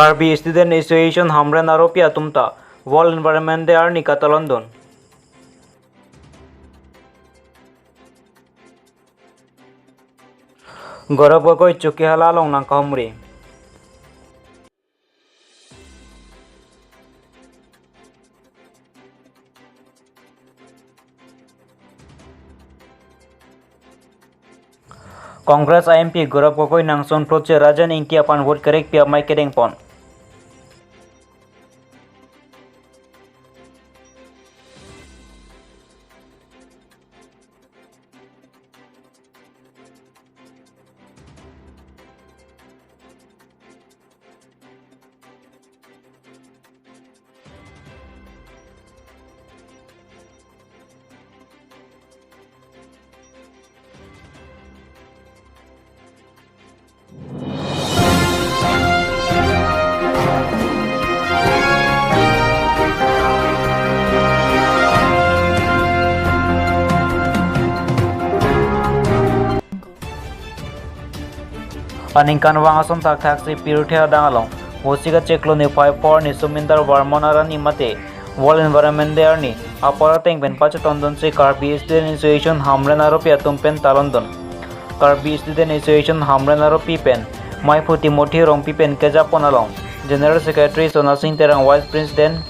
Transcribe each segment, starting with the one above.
Karbi Student Association Hamren Aropia Tumta World Environment Day Arni Kata London. Gorab Gogoi Chuki Halalong Nang Kahumri. Congress IMP Gorab Gogoi Nang Son Proche Rajan Inki Apan Vote Correct Pia Mai Kedeng Pon. Aningkan wangason tak taksi piruthe dangalong hosiga cheklo ni 5 ni Suminder Varmanaran imate World Environment Day ni apara teng ben pacha tondon se Karbi Student Association Hamren Aropia tumpen talondon Karbi Student Association Hamren Aropi pen mai phuti mothi rompi pen keja ponalong General Secretary Sona Singh Terang Vice President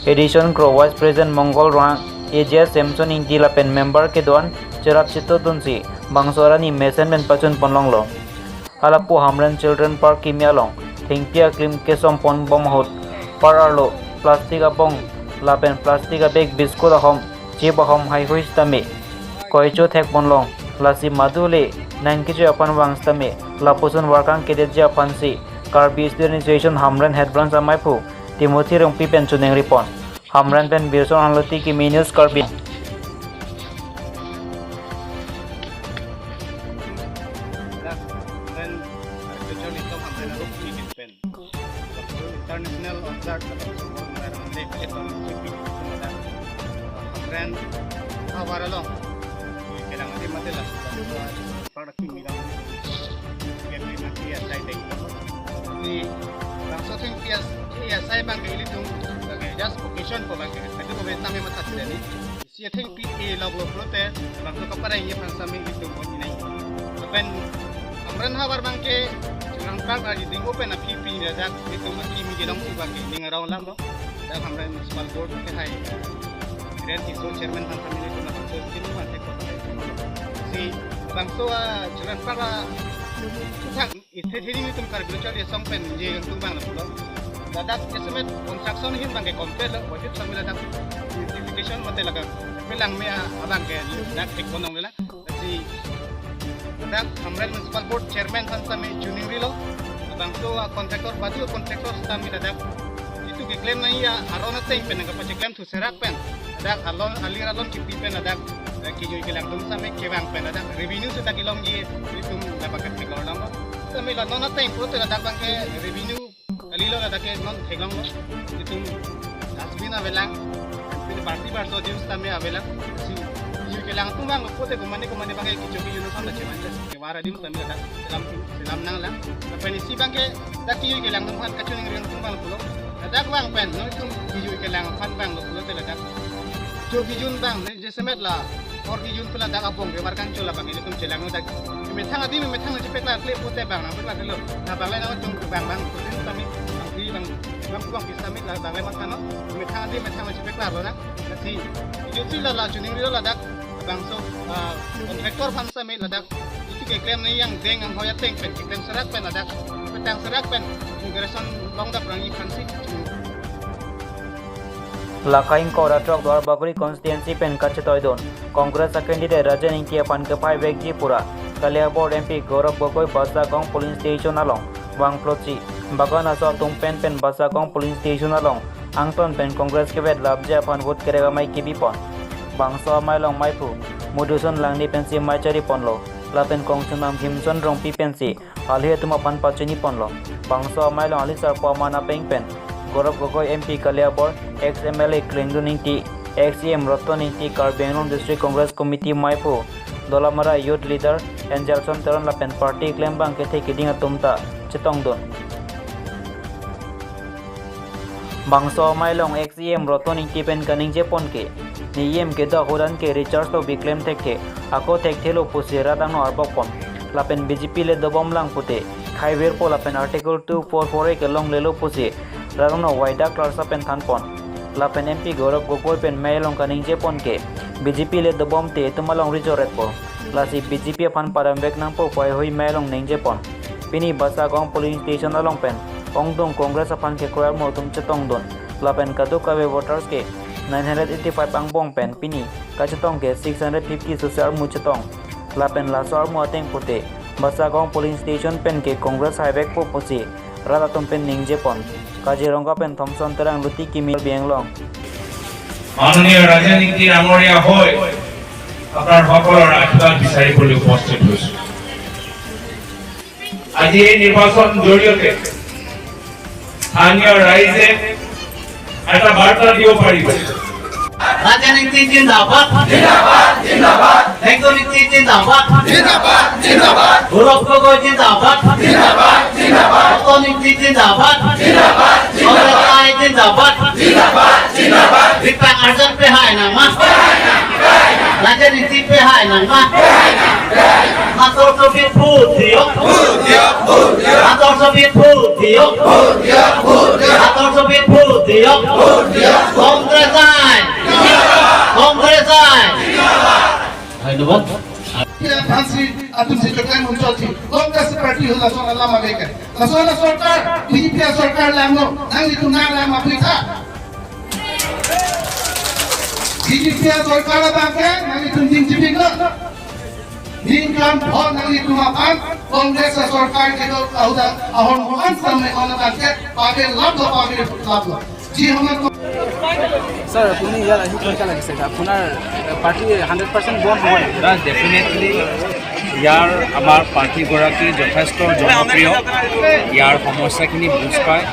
Edition Crow Vice President Mongol Rang AJ Samson Intila pen member ke doan cerap chito tunsi bangsora ni mesen ben pachun ponlonglo Halapu Hamren Children Park Kimialong Thingpia Klim Kesom Pon Bom Hot Pararlo Plastic Abong Lapen Plastic Bag Biscuit Ahom Chip Ahom Hai Huis Tame Koicho Thek Bonlong Lasi Madule Nankijo Apan Wangs Tame Lapusun Warkang Kedeja Pansi Karbi Student Association Hamren Head Branch Amaipu Timothy Rongpi Pen Chuneng Ripon Hamren Pen Birson Anloti Kiminius Karbi International Observer Hamren Hawaralong kailangan din madalas para kimilang kami nanti asay ding di bangsa ting pias asay bang kailitung sebagai just occasion po bang itu po Vietnam yang matat jadi siya ting PA lagu prote bangsa kapara ini pansami itu mo inay tapi Hamren Hawar bang ke Ang pag lagi ding open na PP dia dak itu masih migilong sebagai ning around lang no dak Hamren Municipal Board ke hai dan iso chairman han family ko na bangso sino man tek ko si bangso chairman para tak ite thiri ni tum kar bichar ye sampen je tung bang na pulo dadak estimate construction hin bang ke complete wajib sambil dak certification mate laga pelang me abang ke dak tek ko nong la si dak Hamren Municipal Board chairman han sami juning rilo bangso kontraktor baju kontraktor sami dadak itu ke claim na iya arona teng pen ka pa claim tu serak pen dak alon alir alon ki pen dak ki joy kelang tum sami ke bang pen dak revenue su dak ilong ye itu dapat ke ko lam sami la nona teng pro te dak bang ke revenue alilo dak ke non theglang itu dasbina belang pin party bar so dim sami avelang si joy kelang tum bang ko te kumani bang ke jogi yuno sam dak ceman ke wara dim sami dak selam nang lang pen si bang ke dak ki joy kelang tum kan kacuning ring tum bang pulo dak bang pen no itu ki joy kelang fan bang pulo te dak Jogi Jun bang, jesemet lah. Orgi Jun pula dak abong, kemarkan cola bang ini tum celang dak. Metang adi metang cepet lah klip putih bang, nampak lah dulu. Nah bang lain awak cung bang putin kami, di bang kuang bisa mit lah bang lain makan no. Metang adi metang cepet lah loh nak. Kasi itu lah juning rilo lah dak. Bang so kontraktor bangsa mit lah dak. Itu ke klaim ni yang deng ang hoya teng pen, klaim serak pen lah dak. Petang serak pen, immigration long dak rangi kansi. Lakaing Koratrok Dwar Bakuri constituency pen Kachetoidon Congress candidate Rajan Inkia Pan Kepai Vegji Pura Kalia Board MP Gaurav Gogoi Basakong Polling Station along Wang Plochi Bagan Asal Tumpen pen Basakong Polling Station along Angton pen Congress Kebet Labja Pan Vote Kerega Mai Kibipon Bangsa Mai Long Maipu Muduson Langni Pensi Mai Cari Ponlo Lapen Kongsunam Himson Rongpi Pensi Alhi Tumapan Pachini Ponlo Bangsa Mai Long Alisar Pamana Peng Pen Gaurav Gogoi MP Kaliabor ex-MLA Klingduning T ex-CM Rotoning T Karbi Anglong District Congress Committee Maipu Dolamara Youth Leader Angelson Teron Lapen Party Claim Bang Kethe Kiding Atumta Chitongdon Bangso mailong XEM roton intipen kaning Jepon ke niyem ke da hodan ke recharge to biclaim theke ako thek thelo pusira dang no arbokon lapen BJP le dobom lang pute khaiber po lapen article 244 ke long lelo pusi radno waida clarsa pen thanpon lapen MP Gaurav Gogoi pen mailong kaning Jepon ke BJP le dobom te tumalong rijoret po lasi BJP fan parambek nang po pai hoi mailong ning Jepon pini Basagong polling station along pen Ongdong Congress apan ke kroyar mo tum chetong don lapen kadu kawe voters ke 985 ang bong pen pini kachetong ke 650 susar mu chetong lapen lasar mu ateng pute Basagong polling station pen ke Congress highway po pusi rada tum pen ning Jepon Kaziranga pen Thomson terang luti kimil bienglong মাননীয় ৰাজনীতি ডাঙৰীয়া হৈ আপোনাৰ সকলৰ আশীৰ্বাদ বিচাৰিবলৈ উপস্থিত হৈছো আজি এই নিৰ্বাচন জৰিয়তে স্থানীয় ৰাইজে এটা বাৰ্তা দিব পাৰিব রাজনীতি জিন্দাবাদ জিন্দাবাদ জিন্দাবাদ রাজনীতি জিন্দাবাদ জিন্দাবাদ জিন্দাবাদ গৌরব গগৈ জিন্দাবাদ জিন্দাবাদ জিন্দাবাদ রাজনীতি জিন্দাবাদ জিন্দাবাদ জিন্দাবাদ জিন্দাবাদ জিন্দাবাদ জিন্দাবাদ রিপা আর্জন पे है ना मा রাজনীতি पे है ना मा হাতর সবিত ফুট দিও হাতর সবিত ফুট দিও হাতর সবিত ফুট দিও কংগ্রেস আই কংগ্রেস আই ধন্যবাদ ফাঁসি আতুন সে চট্টগ্রাম অঞ্চলটি কংগ্রেস পার্টি হল আল্লাহ মালিকা আসলে সরকার বিজেপি সরকার লামনো নাঙ্গি তু না লাম আফ্রিকা বিজেপি সরকার বাকে নাঙ্গি তু দিন জিবিক নিনকাম ভ নাঙ্গি তু মাপান কংগ্রেস সরকার কে তো আহুদা আহন মহান সামনে অনা বাকে পাবে লাভ জি আমার স্যার আপুনি ইয়াত আহি কেনেকুৱা লাগিছে আপোনাৰ পাৰ্টি 100% বন্ধ হ'ব নেকি ডেফিনেটলি ইয়াৰ আমাৰ প্ৰাৰ্থীগৰাকী যথেষ্ট জনপ্ৰিয় ইয়াৰ সমস্যাখিনি বুজ পায়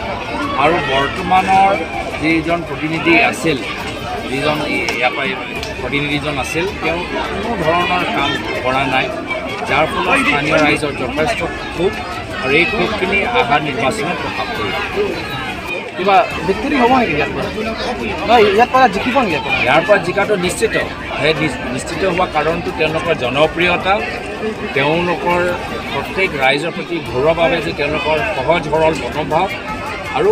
আৰু বৰ্তমানৰ যিজন প্ৰতিনিধি আছিল যিজন ইয়াৰ পৰা প্ৰতিনিধিজন আছিল তেওঁ কোনো ধৰণৰ কাম কৰা নাই যাৰ ফলত স্থানীয় ৰাইজৰ যথেষ্ট ক্ষোভ আৰু এই ক্ষোভখিনি অহা নিৰ্বাচনত প্ৰভাৱ পৰিব কিবা ভিক্টৰী হ'ব নেকি ইয়াত নহয় ইয়াত পৰা জিকিব নেকি ইয়াৰ পৰা জিকাটো নিশ্চিত সেই নিশ্চিত হোৱা কাৰণটো তেওঁলোকৰ জনপ্ৰিয়তা তেওঁলোকৰ প্ৰত্যেক ৰাইজৰ প্ৰতি ঘৰুৱাভাৱে যে তেওঁলোকৰ সহজ সৰল মনোভাৱ আৰু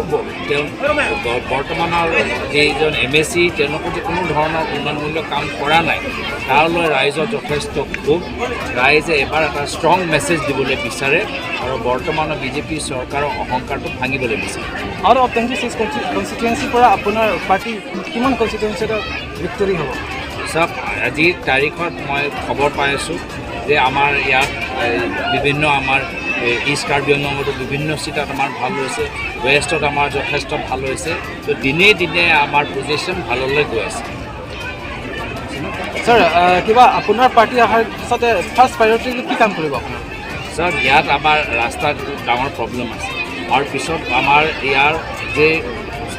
বৰ্তমানৰ যিজন MSC তেওঁলোকৰ যে কোনো ধৰণৰ উন্নয়নমূলক কাম কৰা নাই তাৰলৈ ৰাইজৰ যথেষ্ট ক্ষোভ ৰাইজে এবাৰ এটা ষ্ট্ৰং মেছেজ দিবলৈ বিচাৰে আৰু বৰ্তমানৰ BJP চৰকাৰৰ অহংকাৰটো ভাঙিবলৈ বিচাৰে আৰু 26 কনষ্টিটুৱেঞ্চিৰ পৰা আপোনাৰ পাৰ্টি কিমান কনষ্টিটুৱেঞ্চিত ভিক্টৰী হ'ব চাওক আজিৰ তাৰিখত মই খবৰ পাই আছোঁ যে আমাৰ ইয়াত বিভিন্ন আমাৰ ইষ্ট কাৰ্বি আংলঙতো বিভিন্ন চিটত আমাৰ ভাল হৈছে ৱেষ্টত আমাৰ যথেষ্ট ভাল হৈছে তো দিনে দিনে আমাৰ পজিশ্যন ভাললৈ গৈ আছে স্যাৰ কিবা আপোনাৰ পাৰ্টি অহাৰ পিছতে ফাৰ্ষ্ট প্ৰায়ৰিটি কি কাম কৰিব আপোনাৰ চাওক ইয়াত আমাৰ ৰাস্তাত ডাঙৰ প্ৰব্লেম আছে আৰু পিছত আমাৰ ইয়াৰ যে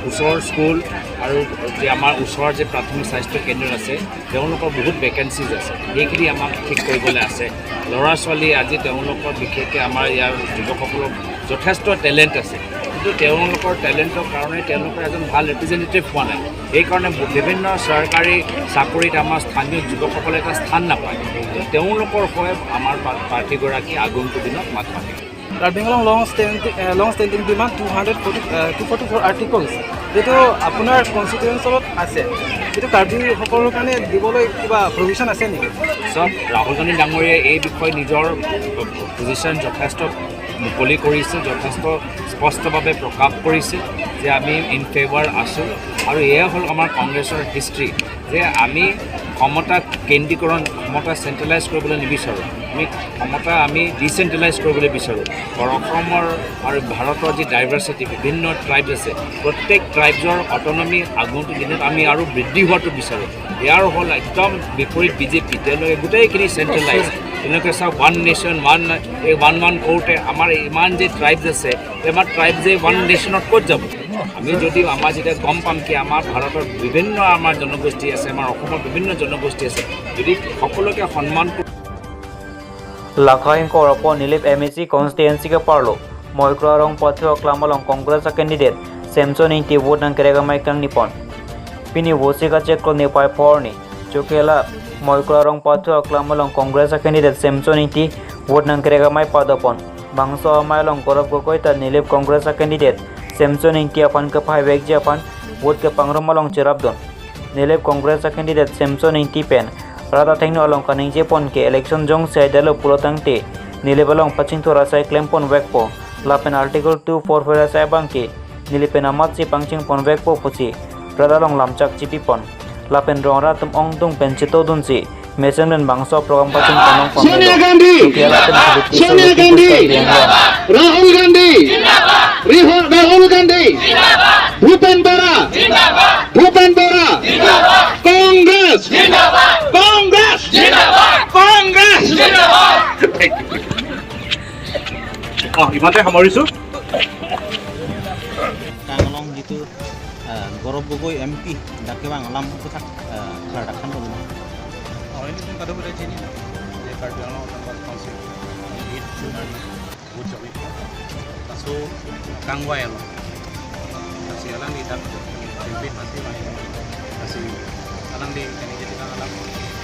ওচৰৰ স্কুল আৰু যে আমাৰ ওচৰৰ যে প্ৰাথমিক স্বাস্থ্য কেন্দ্ৰ আছে তেওঁলোকৰ বহুত ভেকেঞ্চিজ আছে সেইখিনি আমাক ঠিক কৰিবলৈ আছে ল'ৰা ছোৱালী আজি তেওঁলোকৰ বিশেষকৈ আমাৰ ইয়াৰ যুৱকসকলৰ যথেষ্ট টেলেণ্ট আছে কিন্তু তেওঁলোকৰ টেলেণ্টৰ কাৰণে তেওঁলোকৰ এজন ভাল ৰিপ্ৰেজেণ্টেটিভ পোৱা নাই সেইকাৰণে বিভিন্ন চৰকাৰী চাকৰিত আমাৰ স্থানীয় যুৱকসকলে এটা স্থান নাপায় তেওঁলোকৰ হৈ আমাৰ প্ৰাৰ্থীগৰাকী আগন্তুক দিনত মাত মাতিব কাৰ্বি আংলং লং ষ্টেণ্ডিং ডিমাণ্ড 244 আৰ্টিকলছ যিটো আপোনাৰ কনষ্টিটুৱেঞ্চিত আছে এইটো কাৰ্বিসকলৰ কাৰণে দিবলৈ কিবা প্ৰভিশ্যন আছে নেকি চব ৰাহুল গান্ধী ডাঙৰীয়াই এই বিষয়ে নিজৰ পজিশ্যন যথেষ্ট মুকলি কৰিছে যথেষ্ট স্পষ্টভাৱে প্ৰকাশ কৰিছে যে আমি ইন ফেভাৰ আছোঁ আৰু এয়া হ'ল আমাৰ কংগ্ৰেছৰ হিষ্ট্ৰী যে আমি ক্ষমতা কেন্দ্ৰীকৰণ ক্ষমতা চেণ্ট্ৰেলাইজ কৰিবলৈ নিবিচাৰোঁ ক্ষমতা আমি ডিচেণ্ট্ৰেলাইজ কৰিবলৈ বিচাৰোঁ আৰু অসমৰ আৰু ভাৰতৰ যি ডাইভাৰ্চিটি বিভিন্ন ট্ৰাইবছ আছে প্ৰত্যেক ট্ৰাইবছৰ অট'নমি আগন্তুক দিনত আমি আৰু বৃদ্ধি হোৱাটো বিচাৰোঁ ইয়াৰ হ'ল একদম বিপৰীত BJP তেওঁলোকে গোটেইখিনি চেণ্ট্ৰেলাইজ তেওঁলোকে চাওক ওৱান নেশ্যন ওৱান কওঁতে আমাৰ ইমান যে ট্ৰাইবছ আছে আমাৰ ট্ৰাইব যে ওৱান নেশ্যনত ক'ত যাব আমি যদি আমাৰ যেতিয়া গম পাম কি আমাৰ ভাৰতৰ বিভিন্ন আমাৰ জনগোষ্ঠী আছে আমাৰ অসমৰ বিভিন্ন জনগোষ্ঠী আছে যদি সকলোকে সন্মান Lakhain Koropo Nilip MSC constituency ke Parlo Moikra rong Patio Klamalong Congress candidate Samson inti vote nang kerega mai kang nipon. Pini Wosika Cheklo Nepai Porni, Chokela, Moikorong Patu Aklamalong Congress candidate Samson inti vote nang kerega mai padapon. Bangso Mailong Korab Gokoita Nilip Congress candidate Samson inti apan kepai beg Japan vote ke Pangromalong Cherabdon. Nilip Congress candidate Samson inti pen. Rata Tekno along kaning Japon ke election jong say dalo pulotang te. Nilip along pacing to rasai klempon wekpo. Lapen article 244 rasai bangke. Nilipen amat si pangcing pon wekpo pusi. Radalong lamcak cipipon. Lapen rongra tum ong tung pencito dun si. Mesin dan bangsa program pacing panong pamelo. Sonia Gandhi, Sonia Gandhi, Rahul Gandhi, Rahul Gandhi, Bhupen Bora, Bhupen Bora, Congress, Congress, Congress. ইমানতে সামৰিছোঁ। Kangalong gitu Gorob Gogoi MP dakewang alam putak kardakhan dulu. Ini pun kada boleh sini. Dia kartu alam tempat konsep. Ini cuma buat jawab. Tasu kangwai alam. Kasih alam di tak tempat masih lain. Kasih alam di ini jadi alam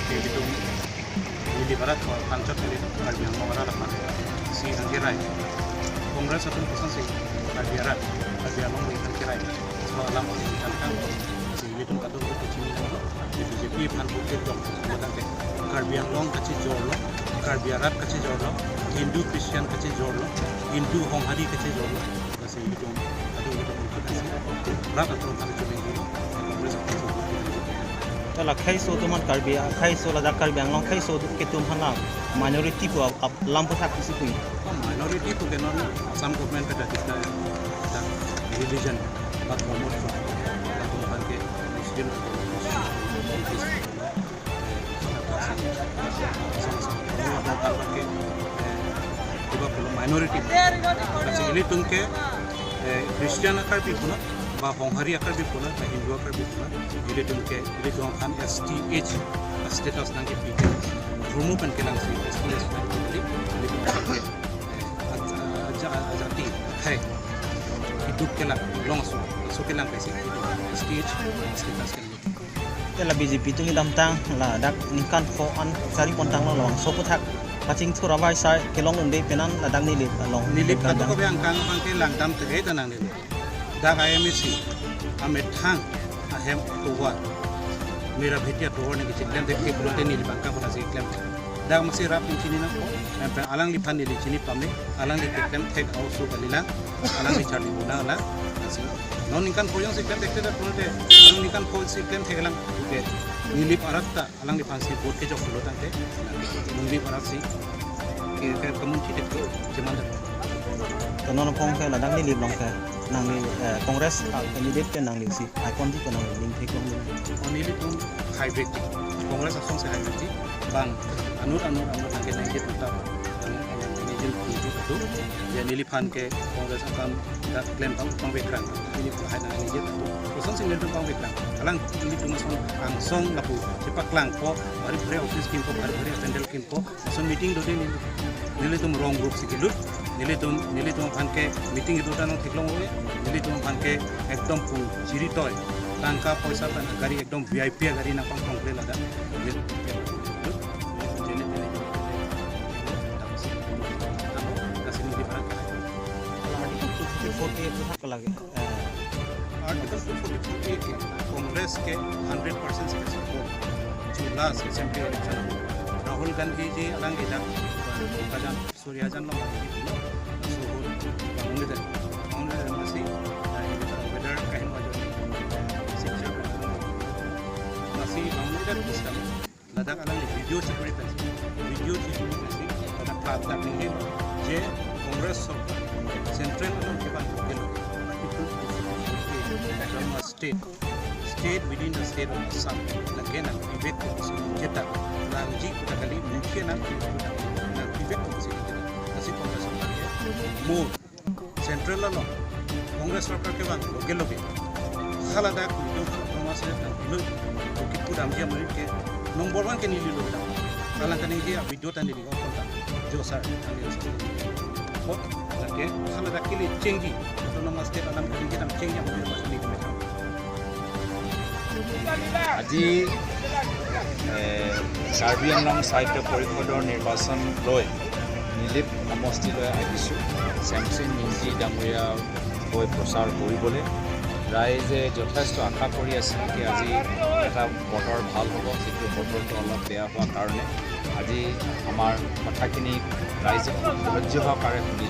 di itu. Ini di barat pancot dari kartu yang mau arah apa? Si angkirai. Kongres satu pesan sih. Kartu alat alam di angkirai. Semua alam di kan. Si itu kata buat sini. BJP pan bukit dong. Karbi Anglong kaci jorlo, Karbi Arab kaci jorlo, Hindu Christian kaci jorlo, Hindu Honghari kaci jorlo. Kasi itu kasih. Rat atau kami coba ini. Kalau kaiso tu man Karbi, kaiso lada Karbi Anglong kaiso tu ketum hana minority pu lampu tak isi pun. Minority tu kenon some government pada kita religion bat promote atau bangke Muslim minority kasi ini tungke Christian akar bi puna ba Honghari akar bi puna ba Hindu akar bi puna ini tungke ini tungkan STH status nang ke pike rumu pen kelang si STH ini tungke ajati hai hidup kelang langsung so kelang kasi STH status kelang Kalau BJP tu hitam tang lah dak nikan foan sari pontang long so putak pacing Surabaya sai kelong unde penan ladang nilip long nilip kata ko biang kang pangke langtam tegay tanang nilip dak IMC amet thang ahem tuwa mera bhetia tuwa ne kichilem dekhe bulote nilip angka pura se klem dak masi rap chini na ko empe alang li phan nilip chini pamne alang li klem thek ausu balila alang li chati bona ala asi non nikan poyong se klem dekhe da bulote alang nikan pol se klem thegelang ke nilip aratta alang di pansi bot ke jok bulotan te nilip arasi ke komuniti dekhe jeman Kanon pong ke ladang nilip long ke nang ni kongres candidate ke nang si icon di nang link ke long onili tum hybrid kongres asong se hybrid bang anur ke nang ke tuta ini itu ya nilip han ke kongres akan da claim pang bekran ini hai nang ini itu kosong sing lentu pang bekran alang ini tum angsong lapu cepak lang po bari pre office kimpo bari pre attendal kimpo asong meeting do ni nilip tum wrong group sikilut nilip tum han ke meeting itu tanong thiklong hoye nilip tum han ke ekdom pu chiri toy tangka paisa tan gari ekdom VIP gari na pang kongre lada Article 248 Congress K 100% say support चुनाव से SMP election Rahul Gandhi ji अलग इधर काजन सूर्याजन लो सोहल उन्हें मसी weather कहीं वजह शिक्षा मसी उन्हें system Ladakh अलग video security Ladakh प्राप्त नहीं जे कांग्रेस सेंट्रल के बाद state within the state of Assam lagena pivot kita lanji kita kali mungkin nak pivot kasi Congress more central law Congress सरकार के बाद लोगे साला दा जो समाज से लो कि पूरा हम जे मरी के नंबर 1 के नीली लोग साला कने जे वीडियो ता नीली जो सर बहुत लगे साला दा के लिए चेंगी autonomous state alam kali kita ceng yang boleh masuk di mereka. আজি কাৰ্বি আংলং সাহিত্য পৰিষদৰ নিৰ্বাচন লৈ নিলিপ সমষ্টিলৈ আহিছোঁ চেমচিন নিমতি ডাঙৰীয়া হৈ প্ৰচাৰ কৰিবলৈ ৰাইজে যথেষ্ট আশা কৰি আছিল যে আজি এটা বতৰ ভাল হ'ব কিন্তু বতৰটো অলপ বেয়া হোৱাৰ কাৰণে আজি আমাৰ কথাখিনি ৰাইজে ধৈৰ্য সহকাৰে শুনিলে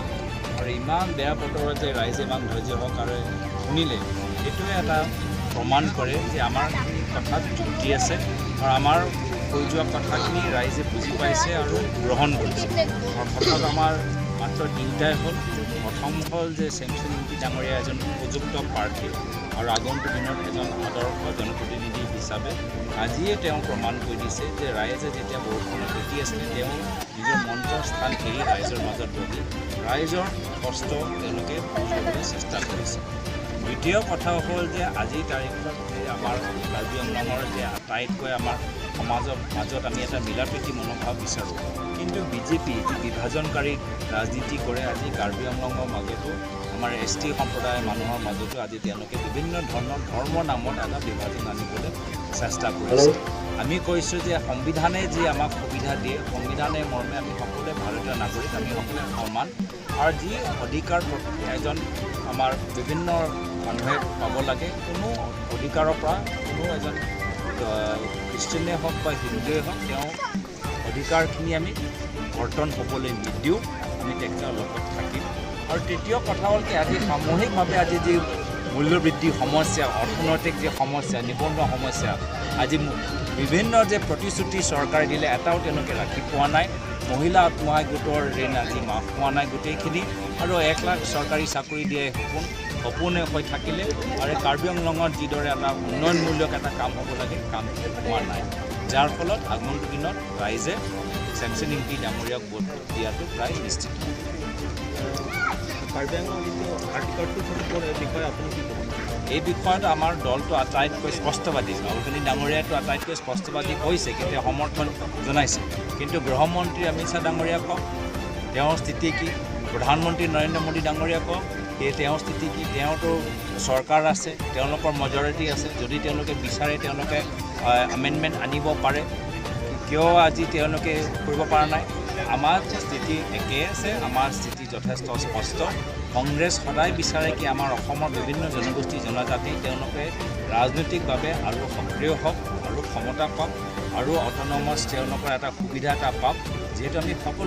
আৰু ইমান বেয়া বতৰত যে ৰাইজে ইমান ধৈৰ্য সহকাৰে শুনিলে এইটোৱে এটা প্ৰমাণ কৰে যে আমাৰ কথাত যুক্তি আছে আৰু আমাৰ কৈ যোৱা কথাখিনি ৰাইজে বুজি পাইছে আৰু গ্ৰহণ কৰিছে আৰু কথাত আমাৰ মাত্ৰ তিনিটাই হ'ল প্ৰথম হ'ল যে চেমচিন নিমতি ডাঙৰীয়া এজন উপযুক্ত প্ৰাৰ্থী আৰু আগন্তুক দিনত এজন আদৰ্শ জনপ্ৰতিনিধি হিচাপে আজিয়ে তেওঁ প্ৰমাণ কৰি দিছে যে ৰাইজে যেতিয়া বৰষুণত তিতি আছিলে তেওঁ নিজৰ মঞ্চৰ স্থান এৰি ৰাইজৰ মাজত বহি ৰাইজৰ কষ্ট তেওঁলোকে বুজিবলৈ চেষ্টা কৰিছে দ্বিতীয় কথা হ'ল যে আজিৰ তাৰিখত যে আমাৰ কাৰ্বি আংলঙৰ যে আটাইতকৈ আমাৰ সমাজৰ মাজত আমি এটা মিলাপ্ৰীতি মনোভাৱ বিচাৰোঁ কিন্তু বিজেপি যি বিভাজনকাৰী ৰাজনীতি কৰে আজি কাৰ্বি আংলঙৰ মাজতো আমাৰ ST সম্প্ৰদায়ৰ মানুহৰ মাজতো আজি তেওঁলোকে বিভিন্ন ধৰণৰ ধৰ্মৰ নামত এটা বিভাজন আনিবলৈ চেষ্টা কৰিছে আমি কৈছোঁ যে সংবিধানে যি আমাক সুবিধা দিয়ে সংবিধানে মৰ্মে আমি সকলোৱে ভাৰতীয় নাগৰিক আমি সকলোৱে সমান আৰু যি অধিকাৰ এজন আমাৰ বিভিন্ন মানুহে পাব লাগে কোনো অধিকাৰৰ পৰা কোনো এজন খ্ৰীষ্টিয়ানে হওক বা হিন্দুৱে হওক তেওঁ অধিকাৰখিনি আমি কৰ্তন হ'বলৈ নিদিওঁ আমি তেখেতৰ লগত থাকিম আৰু তৃতীয় কথা হ'ল কি আজি সামূহিকভাৱে আজি যি মূল্যবৃদ্ধি সমস্যা অৰ্থনৈতিক যে সমস্যা নিবনুৱা সমস্যা আজি বিভিন্ন যে প্ৰতিশ্ৰুতি চৰকাৰে দিলে এটাও তেওঁলোকে ৰাখি পোৱা নাই মহিলা আত্মসহায়ক গোটৰ ঋণ আজি মাফ পোৱা নাই গোটেইখিনি আৰু 1 লাখ চৰকাৰী চাকৰি দিয়ে সপোনে হৈ থাকিলে আৰু কাৰ্বি আংলঙত যিদৰে এটা উন্নয়নমূলক এটা কাম হ'ব লাগে কাম হোৱা নাই যাৰ ফলত আগন্তুক দিনত ৰাইজে চেমচিন নিমতি ডাঙৰীয়াক ভোট দিয়াটো প্ৰায় নিশ্চিত কাৰ্বি আংলং যিটো আৰ্টিকল 244 বিষয়ে আপুনি কি ক'ব এই বিষয়ত আমাৰ দলটো আটাইতকৈ স্পষ্টবাদী ৰাহুল গান্ধী ডাঙৰীয়াটো আটাইতকৈ স্পষ্টবাদী হৈছে কিন্তু সমৰ্থন জনাইছে কিন্তু গৃহমন্ত্ৰী অমিত শ্বাহ ডাঙৰীয়া কওক তেওঁৰ স্থিতি কি প্ৰধানমন্ত্ৰী নৰেন্দ্ৰ মোদী ডাঙৰীয়া কওক তেওঁৰ স্থিতি কি তেওঁতো চৰকাৰ আছে তেওঁলোকৰ মেজৰিটি আছে যদি তেওঁলোকে বিচাৰে তেওঁলোকে এমেণ্ডমেণ্ট আনিব পাৰে কিয় আজি তেওঁলোকে কৰিব পৰা নাই আমাৰ স্থিতি একে আছে আমাৰ স্থিতি যথেষ্ট স্পষ্ট কংগ্ৰেছ সদায় বিচাৰে কি আমাৰ অসমৰ বিভিন্ন জনগোষ্ঠী জনজাতি তেওঁলোকে ৰাজনৈতিকভাৱে আৰু সক্ৰিয় হওক আৰু ক্ষমতা পাওক আৰু অট'নমাছ তেওঁলোকৰ এটা সুবিধা এটা পাওক যিহেতু আমি সকলো